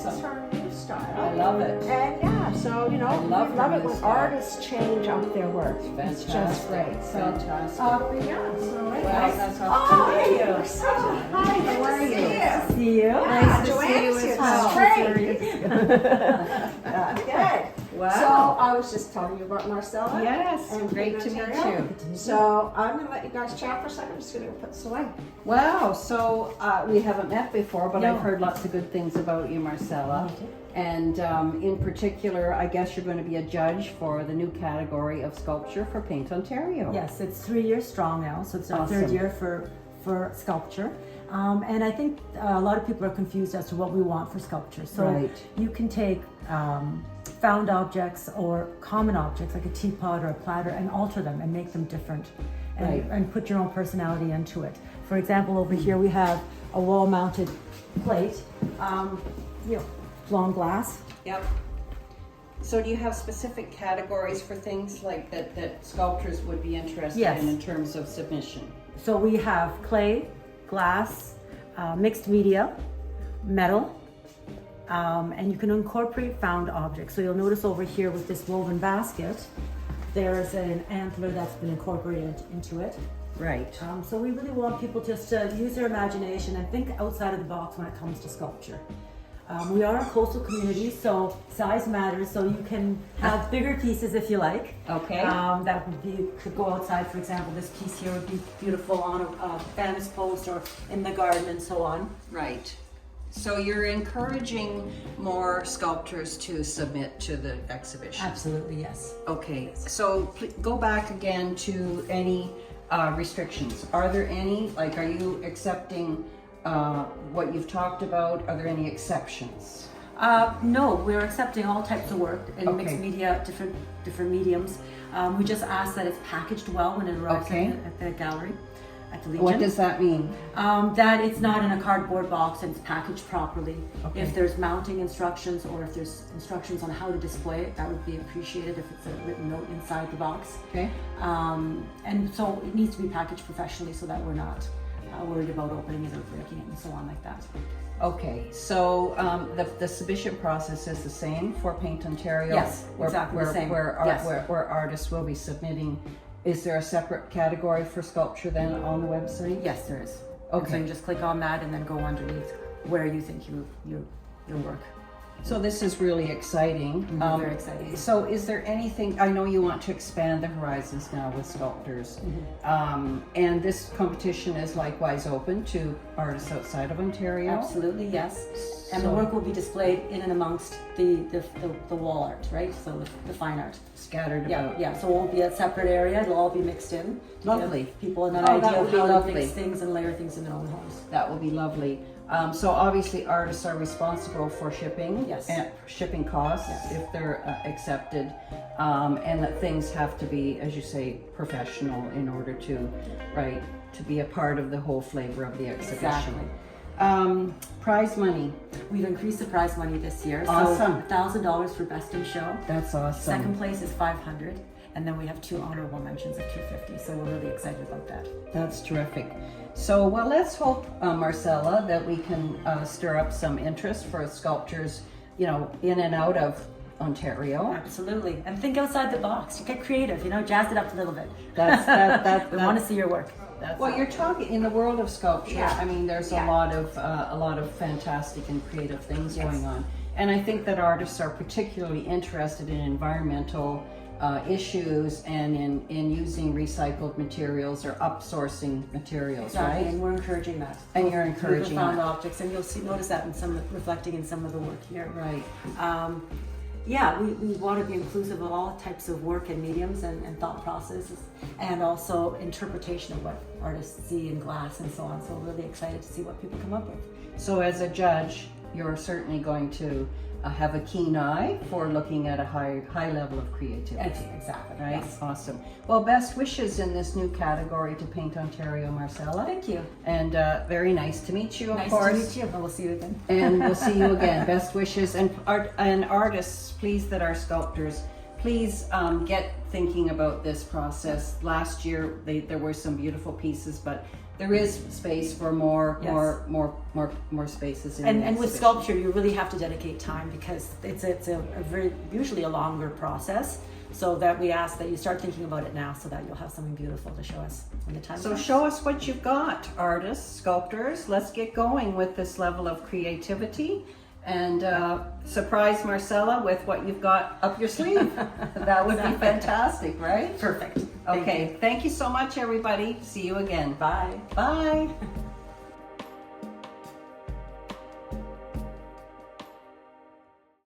is her new style. I love it. And yeah, so you know, I love we love her it when style. artists change up their work. It's just great. So, Fantastic. but yeah, so Well, anyways. that's Oh, awesome. hey, you're so hi. How are you? See you. Yeah, to see Joanne's you as here. well. Great. Good. Wow. So I was just telling you about Marcela. Yes, and great to meet Ontario. you. So I'm going to let you guys chat for a second. I'm just going to put this away. Wow, so we haven't met before, but No. I've heard lots of good things about you, Marcela. And in particular, I guess you're going to be a judge for the new category of sculpture for Paint Ontario. Yes, it's 3 years strong now, so it's our Awesome. third year for sculpture. And I think a lot of people are confused as to what we want for sculpture. So Right. you can take found objects or common objects like a teapot or a platter and alter them and make them different and, Right. and put your own personality into it. For example, over here we have a wall-mounted plate, long glass. Yep. So do you have specific categories for things like that sculptors would be interested Yes. in terms of submission? So we have clay, glass, mixed media, metal, and you can incorporate found objects. So you'll notice over here with this woven basket, there's an antler that's been incorporated into it. Right. So we really want people just to use their imagination and think outside of the box when it comes to sculpture. We are a coastal community, so size matters. So you can have bigger pieces if you like. Okay. That would be, could go outside. For example, this piece here would be beautiful on a fence post or in the garden and so on. Right. So you're encouraging more sculptors to submit to the exhibition? Absolutely, yes. Okay, so go back again to any restrictions. Are there any, like, are you accepting what you've talked about? Are there any exceptions? No, we're accepting all types of work in Okay. mixed media, different mediums. We just ask that it's packaged well when it arrives Okay. at the gallery, at the Legion. What does that mean? That it's not in a cardboard box and it's packaged properly. Okay. If there's mounting instructions or if there's instructions on how to display it, that would be appreciated if it's a written note inside the box. Okay. And so it needs to be packaged professionally so that we're not worried about opening it or breaking it and so on like that. Okay, so the submission process is the same for Paint Ontario? Yes, exactly the same. Yes. Where artists will be submitting. Is there a separate category for sculpture then on the website? Yes, there is. And so Okay. you just click on that and then go underneath where you think your work. So this is really exciting. Very exciting. So is there anything, I know you want to expand the horizons now with sculptors, and this competition is likewise open to artists outside of Ontario? Absolutely, yes. And the So- work will be displayed in and amongst the wall art, right? So the fine art. Scattered Yeah, about? yeah. So it won't be a separate area. It'll all be mixed in. to Lovely. give people an Oh, that idea would of be how to lovely. mix things and layer things in their own homes. That will be lovely. So obviously artists are responsible for shipping. Yes. And shipping costs Yes. if they're accepted. And that things have to be, as you say, professional in order to, right, to be a part of the whole flavor of the exhibition. Exactly. Prize money. We've increased the prize money this year. Awesome. So $1,000 for best in show. That's awesome. Second place is $500, and then we have 2 honorable mentions of $250. So we're really excited about that. That's terrific. So, well, let's hope, Marcela, that we can stir up some interest for sculptors, you know, in and out of Ontario. Absolutely, and think outside the box. Get creative. Jazz it up a little bit. We want to see your work. Well, you're talking in the world of sculpture. Yeah. I mean, there's Yeah. a lot of fantastic and creative things Yes. going on, and I think that artists are particularly interested in environmental issues and in using recycled materials or upsourcing materials, Exactly, right? and we're encouraging that. And you're Through the encouraging found that. objects, and you'll notice that in reflecting in some of the work here. Right. Yeah, we want to be inclusive of all types of work and mediums and thought processes, and also interpretation of what artists see in glass and so on. So we're really excited to see what people come up with. So as a judge, you're certainly going to have a keen eye for looking at a high level of creativity. Exactly. Right? Yes. Awesome. Well, best wishes in this new category to Paint Ontario, Marcela. Thank you. And very nice to meet you, of Nice course. to meet you, and we'll see you again. And we'll see you again. Best wishes. And artists, please, that are sculptors, please get thinking about this process. Last year, there were some beautiful pieces, but there is space for more spaces. In the And with exhibition. sculpture, you really have to dedicate time because it's a very usually a longer process. So that we ask that you start thinking about it now, so that you'll have something beautiful to show us when the time So comes. show us what you've got, artists, sculptors. Let's get going with this level of creativity and surprise Marcela with what you've got up your sleeve. That would be fantastic, right? Perfect. Okay, thank you so much, everybody. See you again. Bye. Bye.